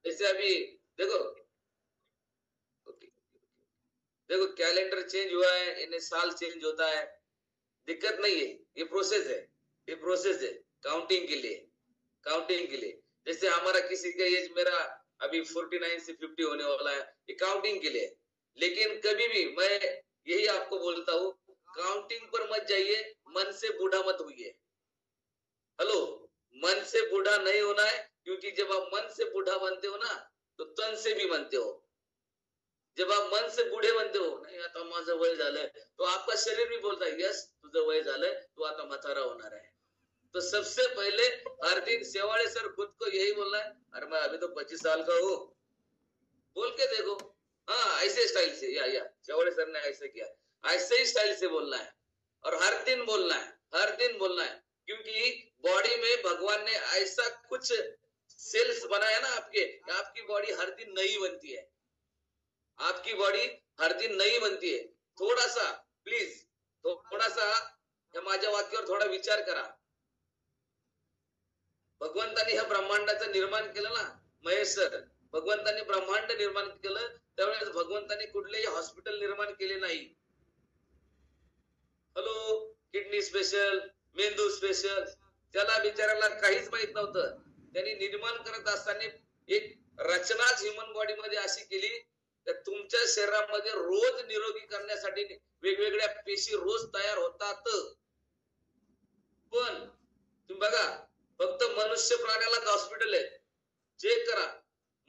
जैसे अभी देखो, ओके देखो कैलेंडर चेंज हुआ है, इन्हें साल चेंज होता है, दिक्कत नहीं है, ये प्रोसेस है, ये प्रोसेस है काउंटिंग के लिए, काउंटिंग के लिए। जैसे हमारा किसी का एज, मेरा अभी 49 से 50 होने वाला है, ये काउंटिंग के लिए। लेकिन कभी भी मैं यही आपको बोलता हूँ, काउंटिंग पर मत जाइए, मन से बूढ़ा मत होइए। हेलो, मन से बूढ़ा नहीं होना है, क्योंकि जब आप मन से बूढ़ा बनते हो ना, तो तन से भी बनते हो। जब आप मन से बूढ़े बनते हो, नाही आता माझं वय झालंय, तो आपका शरीर भी बोलता है यस तुझं वय झालंय, तू आता म्हातारा होणार है। तो सबसे पहले हर दिन सेवाड़े सर खुद को यही बोलना है, अरे मैं अभी तो 25 साल का हूँ, बोल के देखो। हाँ, ऐसे स्टाइल से, या सेवाड़े सर ने ऐसे किया, ऐसे ही स्टाइल से बोलना है, और हर दिन बोलना है, हर दिन बोलना है। क्योंकि बॉडी में भगवान ने ऐसा कुछ सेल्स बनाया ना आपके, आपकी बॉडी हर दिन नई बनती है, आपकी बॉडी हर दिन नई बनती है। थोड़ा सा प्लीज, थोड़ा सा या माझ्या वाक्यावर थोडा विचार करा। भगवंतानी ह्या ब्रह्मांडाचं निर्माण केलं ना, महेश सर, भगवंतानी ब्रह्मांड निर्माण केलं, त्यावेळेस भगवंतानी कुठलेही हॉस्पिटल निर्माण केले नाही। हॅलो, किडनी स्पेशल, मेंदू स्पेशल, त्याला बिचाराला काहीच माहित नव्हतं। त्यांनी निर्माण करत असताना एक रचनाच ह्युमन बॉडी मध्ये अशी केली, तर तुमच्या शरीरामध्ये रोज निरोगी करण्यासाठी वेगवेगळ्या पेशी रोज तयार होतात। पण तुम्ही बघा, फक्त मनुष्य प्राण्यालाच हॉस्पिटल आहे, चेक करा,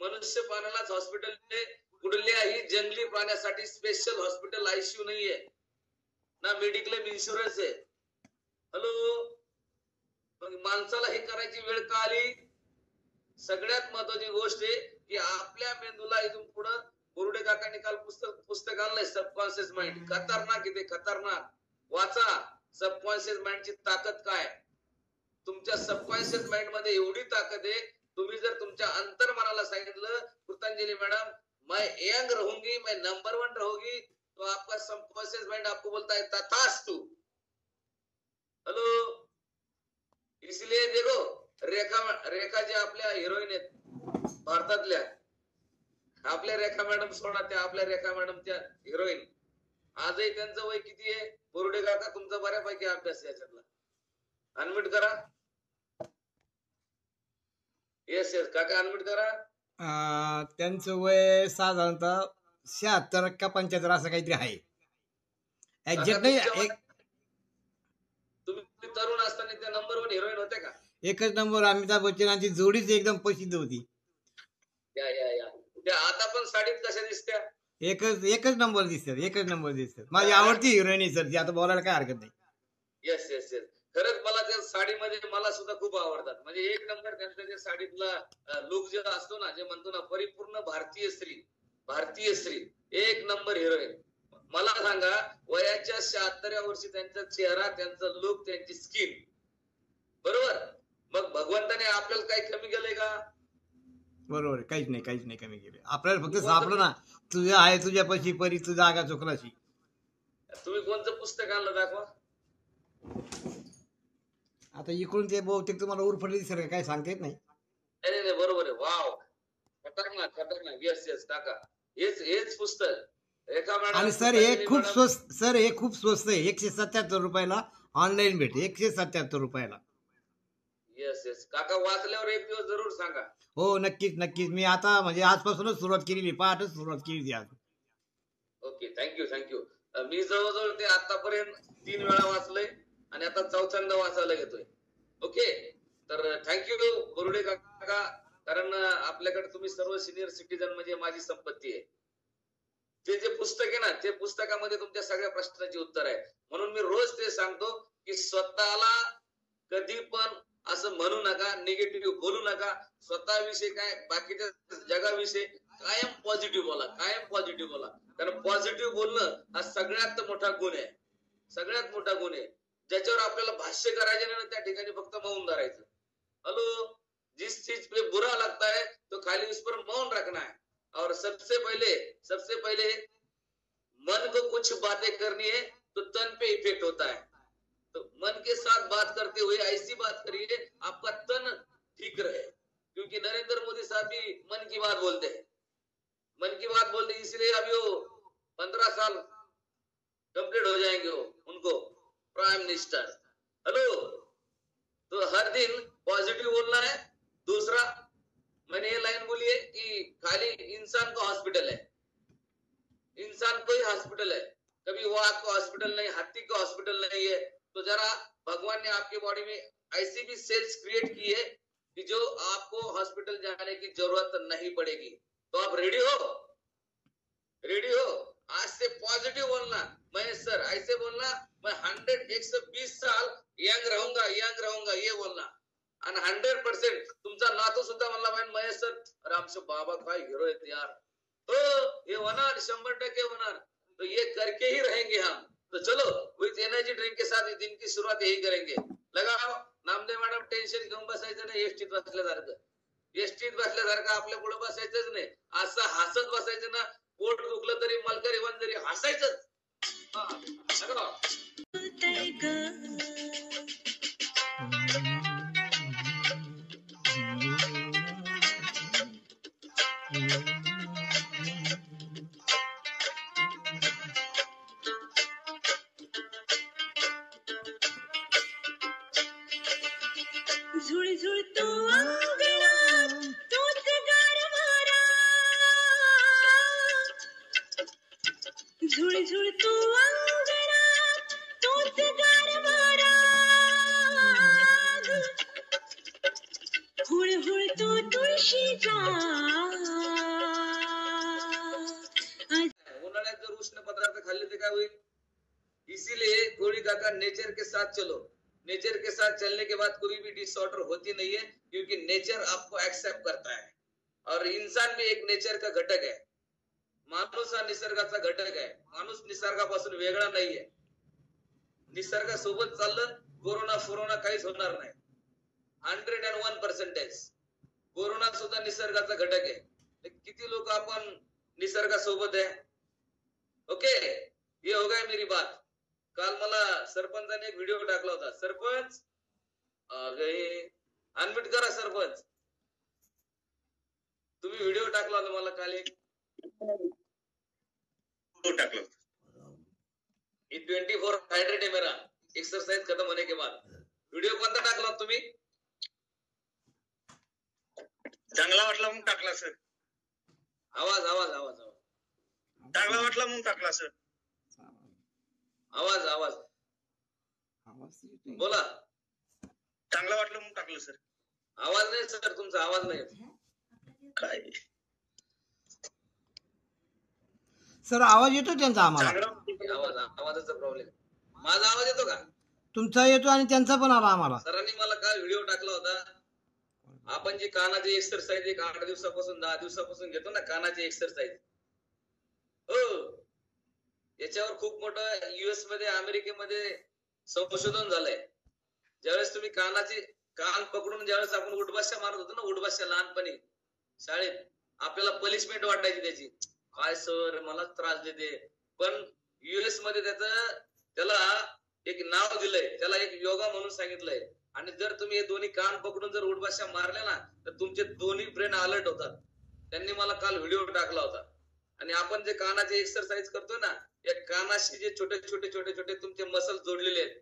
मनुष्य प्राण्यालाच हॉस्पिटल आहे, कुठल्याही जंगली प्राण्यासाठी स्पेशल हॉस्पिटल आयसीयू नाहीये ना, मेडिक्लेम इन्शुरन्स आहे। हॅलो, मग माणसाला हे करायची वेळ का आली? सगळ्यात महत्वाची गोष्ट आहे की आपल्या मेंदूला इथून पुढे बोरुडे काकांनी काल पुस्तक आणलंय, सबकॉन्शियस माइंड, खतरनाक आहे ते, खतरनाक, वाचा। सबकॉन्शियस माइंडची ताकद काय, तुमच्या सबकॉन्शियस माइंड मध्ये एवढी ताकद आहे, तुम्ही जर तुमच्या अंतर्मनाला सांगितलं पुष्पांजली मैडम मैं यंग रहूंगी, मैं नंबर 1 रहूंगी, तो आपका सबकॉन्शियस माइंड आपको बोलता है तथास्तु। हेलो, इसलिए देखो, रेखा जे आपल्या हिरोईन आहेत भारतातल्या, आपल्या रेखा मॅडम सोडा, त्या आपल्या रेखा मॅडम त्या हिरोईन, आजही त्यांचं वय किती आहे? बोरुडे काका तुमचा बऱ्यापैकी अभ्यास याच्यातला, अनम्यूट करा। येस काका अनम्यूट करा। त्यांचं वय साधारणतः 76 का 75 असं काहीतरी आहे, एक्झॅक्ट नाही। तुम्ही तरुण असताना त्या नंबर 1 हिरोईन होते का? एकच नंबर अमिताभ बच्चनांची जोडीच एकदम प्रसिद्ध होती। त्या आता पण साडीत कशा दिसत्या? एकच नंबर दिसतात, एकच नंबर दिसतात। माझी आवडती हिरोईन आहे सर ती, आता बोलायला काय हरकत नाही। येस खरंच मला त्या साडीमध्ये मला सुद्धा खूप आवडतात, म्हणजे एक नंबर त्यांचा जे साडीतला लुक जे असतो ना, जे म्हणतो ना परिपूर्ण भारतीय स्त्री, भारतीय स्त्री, एक नंबर हिरोईन। मला सांगा, वयाच्या 76व्या वर्षी त्यांचा चेहरा, त्यांचा लुक, त्यांची स्किन, बरोबर, मग भगवंताने आपल्याला काही कमी केलंय का? बरोबर, काहीच नाही कमी केले, आपल्याला फक्त सापडलं ना, तुझ्या आहे तुझ्यापाशी परी तुझा आगा चुकलाशी। तुम्ही कोणतं पुस्तक आणलं दाखवा आता इकडून ते बहुतेक तुम्हाला उरफडले दिसेल, काय सांगता येत नाही। नाही बरोबर आहे, वाव, खतरनाक, येस टाका, हेच पुस्तक रेखा मॅडम। आणि सर हे खूप स्वस्त, सर हे खूप स्वस्त आहे, 177 रुपयाला ऑनलाईन भेट, 177 रुपयाला। येस काका, वाचल्यावर एक दिवस जरूर सांगा। हो नक्कीच, मी आता म्हणजे आजपासूनच सुरुवात केलेली, पहाटच सुरुवात केली आज। Okay, thank you. मी जवळजवळ ते आतापर्यंत 3 वेळा वाचलंय आणि आता 4थ्यांदा वाचायला घेतोय। ओके, तर थँक्यू बोरुडे काका, कारण आपल्याकडे तुम्ही सर्व सिनियर सिटीजन म्हणजे माझी संपत्ती आहे। ते जे पुस्तक आहे ना, ते पुस्तकामध्ये तुमच्या सगळ्या प्रश्नांची उत्तर आहे, म्हणून मी रोज ते सांगतो की स्वतःला कधी पण असं म्हणू नका, निगेटिव्ह बोलू नका, स्वतःविषयी काय बाकीच्या जगाविषयी कायम पॉझिटिव्ह बोला, कायम पॉझिटिव्ह बोला, कारण पॉझिटिव्ह बोलणं हा सगळ्यात मोठा गुण आहे, सगळ्यात मोठा गुण आहे। ज्याच्यावर आपल्याला भाष्य करायचे नाही त्या ठिकाणी फक्त मौन धरायचं। हेलो, जिस चीज पे बुरा लगता है तो खाली उस पर मौन रखना है, और सबसे पहले मन को कुछ बातें करनी है तो तन पे इफेक्ट होता है, तो मन के साथ बात करते हुए ऐसी बात करिए आपका तन ठीक रहे, क्योंकि नरेंद्र मोदी साहब भी मन की बात बोलते हैं, मन की बात बोलते, इसलिए अभी वो 15 साल कंप्लीट हो जाएंगे वो उनको प्राइम मिनिस्टर। हेलो, तो हर दिन पॉजिटिव बोलना है। दूसरा, मैंने ये लाइन बोली है कि खाली इंसान का हॉस्पिटल है, इंसान को ही हॉस्पिटल है, कभी वाघ का हॉस्पिटल नहीं, हाथी का हॉस्पिटल नहीं है। तो जरा भगवान ने आपके बॉडी में ऐसी भी सेल्स क्रिएट की है कि जो आपको हॉस्पिटल जाने की जरूरत नहीं पड़ेगी। तो आप रेडी हो? रेडी हो? आज से पॉजिटिव बोलना, महेश सर ऐसे बोलना, मैं 120 साल यंग रहूंगा, यंग रहूंगा, ये बोलना। आणि 100% तुमचा नातू सुद्धा म्हणला महेश सर, अरे आमचे बाबा काय हिरो आहेत यार, तो ये होणार, 100% होणार। तो ये करके ही रहेंगे हम। तो चलो विथ एनर्जी ड्रिंक के साथ दिन की शुरुआत यही करेंगे। लगाओ नामदेव मॅडम, टेन्शन घेऊन बसायचं नाही, एसटीत बसल्यासारखं, एसटीत बसल्यासारखं आपल्या पुढे बसायचंच नाही, असं हसत बसायचं ना, पोट दुखलं तरी मलकरी वन जरी हसायचं। झुळ झुळ तो अंगणा तोच गारवारा, झुळ झुळ तो अंगणा तोच गारवारा, हुळ हुळ तो तुळशीचा। उन्हाळ्यात जर उष्ण पदार्थ खाल्ले तर काय होईल? इसीलिए गोरी काका नेचर के साथ चलो, नेचर के साथ चलने के बाद कोई भी डिसऑर्डर होती नहीं है, क्योंकि नेचर आपको एक्सेप्ट करता है। और इंसान भी एक नेचर का घटक है, माणूस हा निसर्गाचा घटक आहे, माणूस निसर्गापासून वेगळा नाहीये। निसर्गासोबत चाललं, कोरोना फोरोना काहीच होणार नाही, 101%। कोरोना सुद्धा निसर्गाचा घटक आहे। किती लोक आपण निसर्गासोबत आहे? ओके, ये हो गई मेरी बात। काल मला सरपंचाने एक व्हिडिओ टाकला होता, सरपंच अनम्यूट करा सरपंच, तुम्ही व्हिडिओ टाकला होता मला काल, एक टाकला होता, 24 हाइड्रेट है मेरा एक्सरसाइज खत्म होने के बाद। व्हिडिओ कोणता टाकला तुम्ही? चांगला वाटला म्हणून टाकला सर। आवाज आवाज आवाज आवाज चांगला वाटला म्हणून टाकला सर। आवाज आवाज बोला, चांगला वाटलं म्हणून टाकलं सर। आवाज नाही सर, तुमचा आवाज नाही काय सर, आवाज येतो त्यांचा आम्हाला? आवाज, आवाजाचा प्रॉब्लेम। माझा आवाज येतो का? तुमचा येतो आणि त्यांचा पण आला आम्हाला। सरांनी मला काल व्हिडिओ टाकला होता, आपण जी कानाची एक्सरसाइज एक 8 दिवसापासून 10 दिवसापासून घेतो ना, कानाची एक्सरसाइज, हो, याच्यावर खूप मोठं US मध्ये, अमेरिकेमध्ये संशोधन झालंय। ज्यावेळेस तुम्ही कान पकडून ज्यावेळेस आपण उठबश्या मारत होतो ना, उठबश्या लहानपणी शाळेत, आपल्याला पनिशमेंट वाटायची त्याची, काय सर मला त्रास देते, पण US मध्ये त्याला एक नाव दिलंय, त्याला एक योगा म्हणून सांगितलंय। आणि जर तुम्ही हे दोन्ही कान पकडून जर उठबश्या मारल्या ना, तर तुमचे दोन्ही ब्रेन अलर्ट होतात। त्यांनी मला काल व्हिडिओ टाकला होता। आणि आपण जे कानाची एक्सरसाइज करतोय ना, या कानाशी जे छोटे छोटे छोटे छोटे तुमचे मसल जोडलेले आहेत,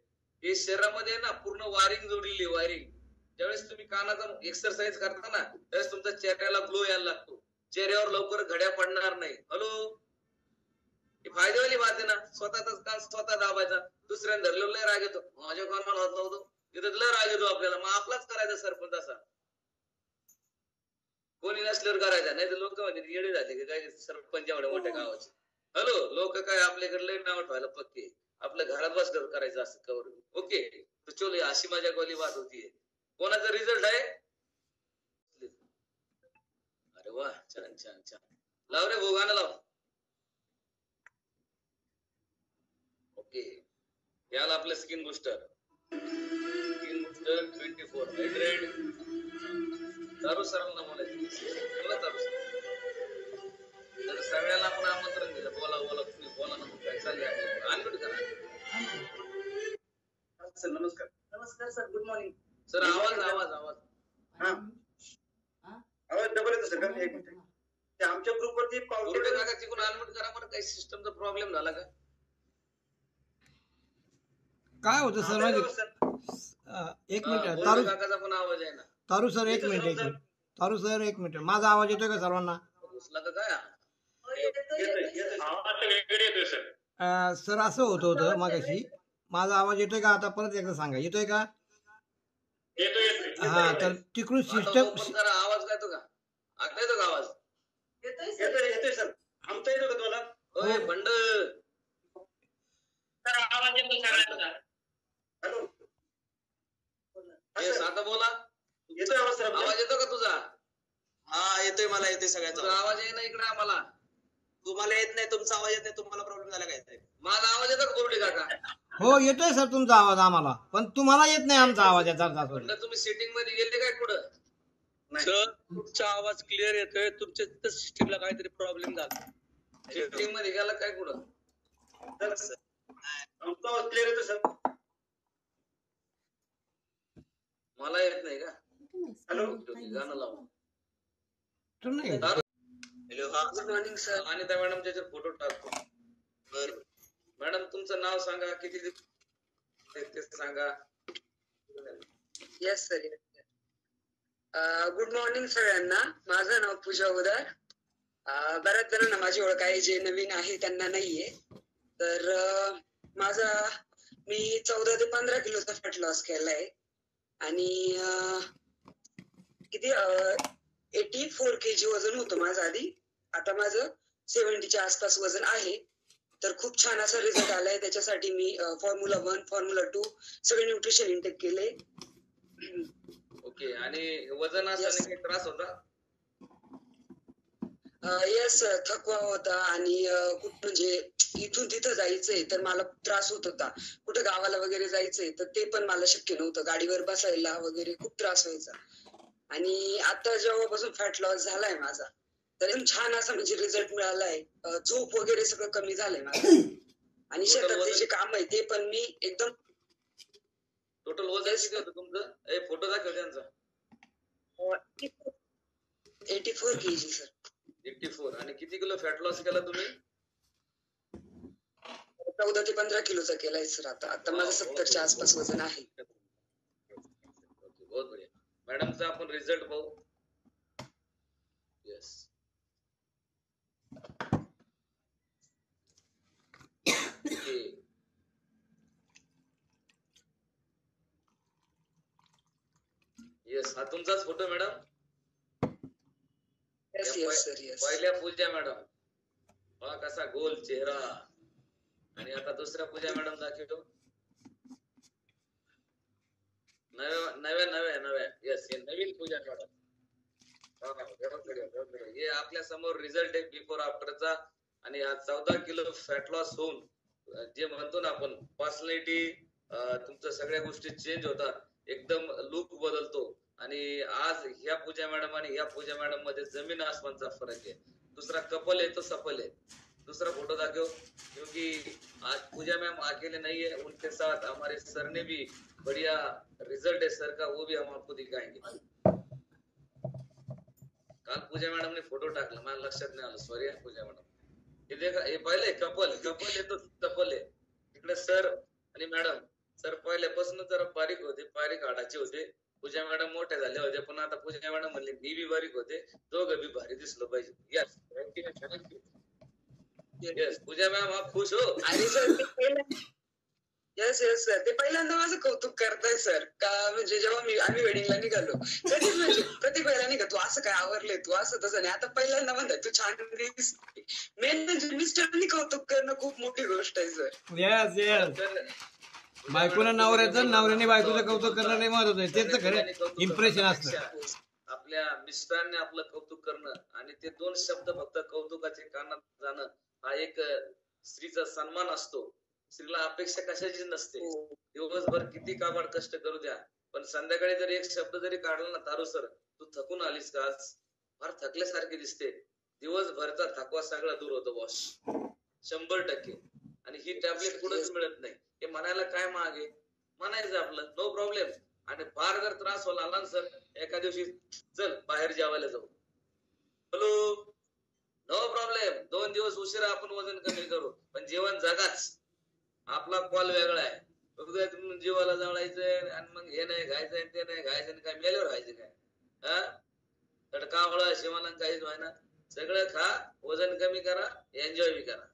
हे शरीरामध्ये ना पूर्ण वायरिंग जोडलेली, वायरिंग। ज्यावेळेस तुम्ही कानाचा एक्सरसाइज करता ना, त्यावेळेस तुमच्या चेहऱ्याला ग्लो यायला लागतो, चेहऱ्यावर लवकर घड्या पडणार नाही। हॅलो, ही फायदेवाली बात आहे ना, स्वतःच कान स्वतः दाबायचा, दुसऱ्याने धरलेला लय राग येतो, माझ्या कानाला हात लावतो, तिथं लय राग येतो आपल्याला, मग आपलाच करायचा सरपंच असा, कोणी नसल्यावर करायचा, नाही तर लोक म्हणजे येडे झाले की काय सरपंच एवढ्या मोठ्या गावाचे। हॅलो, लोक काय आपल्याकडे लय नाव ठेवायला पक्के, आपल्या घरात बसल्यावर करायचं असं कवर। ओके, तो चलो, अशी माझ्या गोली बात होतीये। कोणाचा रिझल्ट आहे? अरे वा, छान छान छान, लाव रे भोगाना लाव। ओके, याला आपलं स्किन बुस्टर 24 हायड्रेट। दारू सरांना बोलायचं, बोला दारू सर, सगळ्याला आपण आमंत्रण दिलं, बोला बोला तुम्ही बोला ना, काय चाललंय अनम्यूट करा। सर नमस्कार। नमस्कार सर, गुड मॉर्निंग सर, आवाज आवाज आवाज हा आवाज डबल येतो सर. एक मिनिट. ते आमच्या ग्रुपवरती बोर्डे काका तिकडून अनम्यूट करा बरं. काही सिस्टमचा प्रॉब्लेम झाला का? काय होतं सर माहिती एक मिनिट तारू बोर्डे काकाचा पण आवाज आहे ना. तारू सर एक मिनिट तारू सर एक मिनिट माझा आवाज येतोय का सर्वांना? घुसला का काय? आवाज वेगळे येतोय सर. सर असं होतं मागाशी माझा आवाज येतोय का? आता परत एकदा सांगा येतोय का? येतोय. हा तर तिकडून सिस्टम पण करा. आवाज काय तो का? आता येतो का आवाज? येतोय सर. आमचा येतो का तुम्हाला? होय बंड. सर आवाज येतो सगळ्यांचा. हॅलो. येस आता बोला. येतोय आवाज सर. आवाज येतो का तुझा? हा येतोय, मला येतोय सगळ्यांचा. तुझा आवाज आहे ना इकडे आम्हाला. तुम्हाला येत नाही, तुमचा आवाज येत नाही, तुम्हाला प्रॉब्लेम झाला काय? माझा आवाज येतो का बोर्डे काका? हो येतोय सर तुमचा आवाज आम्हाला, पण तुम्हाला येत नाही आमचा आवाज याचा अर्थ. बंड तुम्ही सेटिंग मध्ये गेले काय कुठं? सर तुमचा आवाज क्लिअर येतोय, तुमच्या सिस्टीमला काहीतरी प्रॉब्लेम झाला. सेटिंग मध्ये गेला काय कुठं? आमचा आवाज क्लिअर येतो सर. मला येत नाही का? हॅलो. गाणं लावून. नाही हॅलो. हा गुड मॉर्निंग सर. आणि त्या मॅडम त्याचे फोटो टाकतो. बरं. मॅडम तुमचं नाव सांगा, किती ते सांगा. Yes sir. गुड मॉर्निंग सगळ्यांना. माझं नाव पूजा उदार. बऱ्याच जणांना माझी ओळख आहे, जे नवीन आहे त्यांना नाहीये. तर मी 14 ते 15 किलोचा फॅट लॉस केलाय आणि किती 84 kg वजन होतं माझं आधी. आता माझं 70च्या आसपास वजन आहे. तर खूप छान असा रिझल्ट आलाय. त्याच्यासाठी मी फॉर्म्युला 1 फॉर्म्युला 2 सगळे न्यूट्रिशन इंटेक केले. ओके. आणि वजन असताना काही त्रास होता? येस थकवा होता आणि म्हणजे इथून तिथं जायचंय तर मला त्रास होत होता. कुठं गावाला वगैरे जायचंय तर ते पण मला शक्य नव्हतं. गाडीवर बसायला वगैरे खूप त्रास व्हायचा. आणि आता जेव्हापासून फॅट लॉस झालाय माझा तर एकदम छान असा म्हणजे रिझल्ट मिळालाय. झोप वगैरे सगळं कमी झालंय माझं. आणि शेतातले जे काम आहे ते पण मी एकदम. टोटल वजन किती होतं तुमचं? फोटो दाखव त्यांचा. 84 kg सर. 84. आणि किती किलो फॅट लॉस केला तुम्ही? 14 ते 15 किलोचा केलाय सर. आता माझं 70च्या आसपास वजन आहे. बहुत बढिया. मॅडमचा आपण रिझल्ट पाहू. येस. येस हा तुमचाच photo madam. Yes sir. Yes. पहिल्या पूजा मॅडम हा कसा गोल चेहरा. आणि आता दुसऱ्या पूजा मॅडम दाखवतो. नव्या येस हे नवीन पूजा मॅडम. हे आपल्या समोर रिझल्ट आहे बिफोर आफ्टरचा. आणि हा 14 किलो फॅट लॉस होऊन जे म्हणतो ना आपण पर्सनॅलिटी तुमच्या सगळ्या गोष्टी चेंज होतात. एकदम लुक बदलतो. आणि आज ह्या पूजा मॅडम आणि ह्या पूजा मॅडम मध्ये जमीन आसमानचा फरक आहे. दूसरा कपल है तो सफल है. दूसरा फोटो दाखो. क्योंकि आज पूजा मैम अकेले नहीं है, उनके साथ हमारे सर ने भी बढ़िया रिजल्ट है सर का, वो भी हम आपको दिखाएंगे. काल पूजा मॅडम ने फोटो टाकला, मला लक्षात नाही आलं, सॉरी पूजा मॅडम. हे देखा हे पहिले कपल आहे तो सफल आहे. इकडे सर आणि मॅडम. सर पहिल्यापासून जरा बारीक होते, बारीक हाडाचे होते. पूजा मॅडम मोठ्या झाल्या होत्या, पण आता पूजा मॅडम म्हणले मी बी बारीक होते, दोघं बी भारी दिसलो पाहिजे. यस यस पूजा मॅम आप खुश हो? आणि सर येस सर ते पहिल्यांदा माझं कौतुक करताय सर. का म्हणजे जेव्हा आम्ही वेडिंगला निघालो कधी पहिला नाही का तू असं काय आवरलंय, तू असं तसं नाही. आता पहिल्यांदा म्हणताय तू छान दिसते. मेन म्हणजे मिस्टरनी कौतुक करणं खूप मोठी गोष्ट आहे सर. येस बायकोनं नवऱ्याचं, नवऱ्याने बायकोचं कौतुक करणं लय महत्वाचं आहे. तेच खरं इम्प्रेशन असतं. आपल्या मिस्टरांनी आपलं कौतुक करणं आणि ते दोन शब्द फक्त कौतुकाचे कानात जाणं हा एक स्त्रीचा सन्मान असतो. स्त्रीला अपेक्षा कशाची नसते. दिवसभर किती काबाड कष्ट करू द्या, पण संध्याकाळी जर एक शब्द जरी काढला ना, तारू सर तू थकून आलीस का आज, फार थकल्यासारखी दिसते, दिवसभरचा थकवा सगळा दूर होतो बॉस 100%. आणि ही टॅबलेट कुठंच मिळत नाही. हे म्हणायला काय मागे म्हणायचं आपलं नो प्रॉब्लेम. आणि फार जर त्रास होला ना सर, एका दिवशी चल बाहेर जेवायला जाऊ, हॅलो, नो प्रॉब्लेम. 2 दिवस उशिरा आपण वजन कमी करू, पण जेवण जगाच. आपला कॉल वेगळा आहे. बघूया तुम्ही जीवाला जळायचंय आणि मग हे नाही खायचंय ते नाही खायचं आणि काय मेल्यावर खायचं काय? हा, तडकावळा शिवानं काहीच व्हायना. सगळं खा, वजन कमी करा, एन्जॉय बी करा.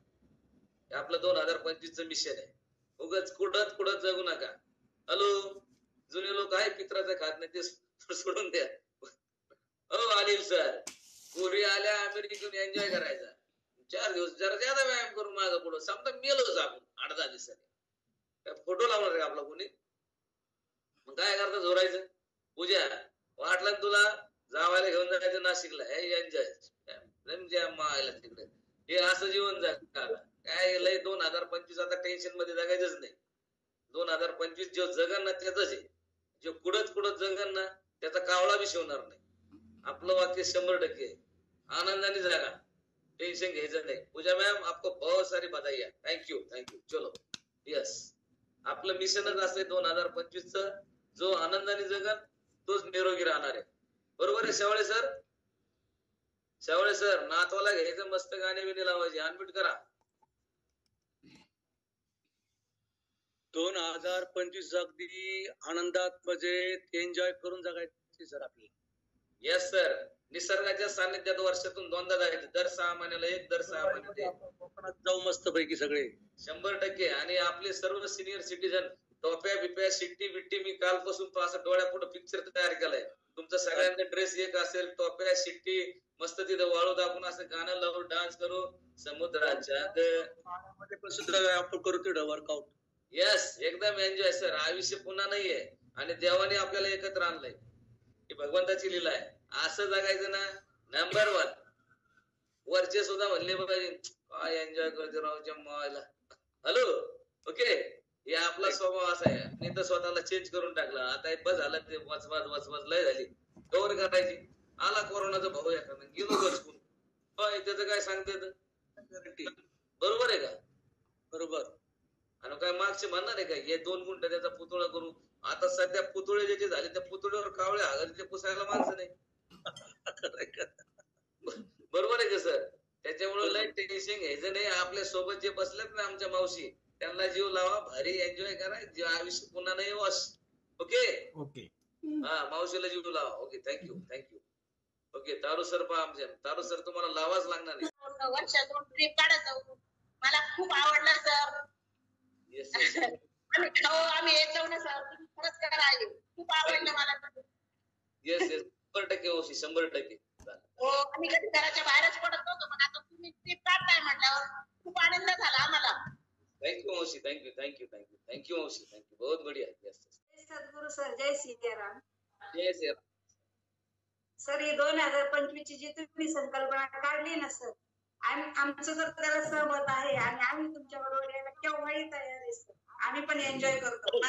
हे आपलं 2025 चं मिशन आहे. उगाच कुठत कुठत जगू नका. हॅलो, जुने लोक आहे पित्राचं खात नाही ते सोडून द्या. हो अनिल सर, पोरी आल्या अमेरिकेतून एन्जॉय करायचा. 4 दिवस जरा ज्यादा व्यायाम करून मागं पुढं समजा मेलोच आपण 8-10 दिवसांनी. फोटो लावणार आहे आपला कोणी? मग काय करता झोरायचं? पूजा वाटलं तुला जावायला घेऊन जायचं नाशिकला, हे एन्जॉय मायला तिकडे. हे असं जीवन जगा काय लय 2025 आता टेन्शन मध्ये जगायचंच नाही. 2025 जो जगन ना त्याच आहे. जो कुडत जगन ना त्याचा कावळा बी शिवणार नाही. आपलं वाक्य 100% आहे. आनंदाने जगा, टेन्शन घ्यायचं नाही. पूजा मॅम आपको बहुत सारी बधाई. थँक्यू. चलो यस, आपलं मिशनच असं 2025 च. जो आनंदाने जगन तोच निरोगी राहणार आहे. बरोबर आहे शेवाळे सर? शेवाळे सर, नातवाला घ्यायचं मस्त गाणे बिणे लावायचे. अनम्यूट करा. 2025 अगदी आनंदात मजेत एन्जॉय करून जगायचे सर आपली. येस सर, निसर्गाच्या सानिध्यात वर्षातून 2दा जायचं. दर 6 महिन्याला एक, दर 6 महिन्याला एक. कोकणात जाऊ मस्त पैकी सगळे. 100%. आणि आपले सर्व सिनियर सिटीजन टोप्या बिप्या शिट्टी बिट्टी, मी कालपासून तो असं डोळ्यापुढे पिक्चर तयार केलाय. तुमचा सगळ्यांचा ड्रेस एक असेल, टोप्या शिट्टी मस्त तिथं वाळू दाखवून असं गाणं लावून डान्स करू समुद्राच्या पाण्यामध्ये पण सुद्धा आपण करू तिथं वर्कआउट. यस, एकदम एन्जॉय सर. आयुष्य पुन्हा नाहीये आणि देवाने आपल्याला एकत्र आणलंय. ही भगवंताची लीला आहे. असं जगायचं ना. नंबर 1. वरचे सुद्धा म्हणले पाहिजे काय एन्जॉय करते रावच्या मायला. Hello, okay. हे आपला स्वभाव असा आहे. मी तर स्वतःला चेंज करून टाकला. आता बस झालं ते वचवाज लय झाली. कव्हर करायची. आला कोरोनाचा भाऊ एखादा गेलो बचकून. त्याचं काय सांगते? बरोबर आहे का? बरोबर. आणि काय मागचे म्हणणार आहे का हे 2 गुंठ त्याचा पुतळा करू? आता सध्या पुतळे जे झाले त्या पुतळ्यावर कावळे हागरचे पुसायला माणसं नाही. बरोबर आहे का सर? त्याच्यामुळे लय टेन्शन घ्यायचं नाही. आपल्या सोबत जे बसलेत ना आमच्या मावशी, त्यांना जीव लावा, भारी एन्जॉय करा. जे आयुष्य पुन्हा नाही वॉश. ओके. हा, मावशीला जीव लावा. Okay, thank you. ओके, तारू सर पहा आमच्या. तारू सर तुम्हाला लावाच लागणार नाही. वर्षातून ट्रिप काढत जाऊ. मला खूप आवडलं सर. येस आम्ही येतो ना सर, तुम्ही खरंच करा. खूप आवडलं मला. येस 100% ओशी 100%. हो, आम्ही कधी घराच्या बाहेरच पडत नव्हतो, पण आता तुम्ही ट्रिप काढताय म्हटल्यावर खूप आनंद झाला आम्हाला. थँक्यू मावशी. थँक्यू मावशी. बहुत बढ़िया. यस सद्गुरु सर, जय सीताराम. जय श्रीराम. सर, ही 2025 ची जी तुम्ही संकल्पना काढली ना सर, आमचं तर त्याला सहमत आहे आणि आम्ही तुमच्या बरोबर यायला केव्हाही तयार आहे सर. आम्ही पण एन्जॉय करतो.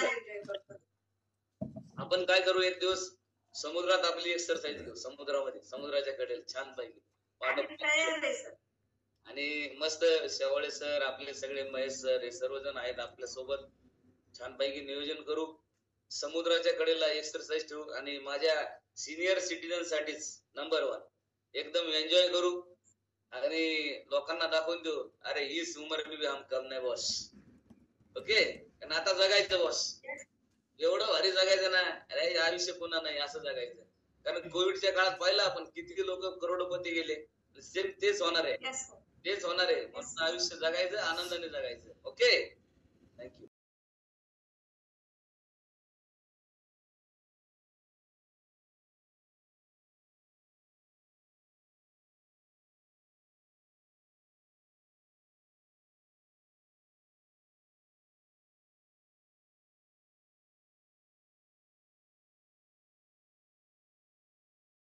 आपण काय करू, एक दिवस समुद्रात आपली एक्सरसाइज घेऊ. समुद्राच्या कडेला छान पैकी तयार आहे सर. आणि मस्त शेवाळे सर, आपले सगळे महेश सर, हे सर्वजण आहेत आपल्या सोबत. छानपैकी नियोजन करू. समुद्राच्या कडेला एक्सरसाइज ठेवू आणि माझ्या सिनियर सिटीजन साठीच नंबर 1 एकदम एन्जॉय करू आणि लोकांना दाखवून देऊ, अरे इस उमर में भी हम कम नाही बॉस. ओके. कारण आता जगायचं बॉस, एवढं भारी जगायचं ना. अरे आयुष्य पुन्हा नाही, असं जगायचं. कारण कोविडच्या काळात पाहिलं आपण किती लोक करोडपती गेले. सेम तेच होणार आहे. मस्त आयुष्य जगायचं, आनंदाने जगायचं. Okay, thank you.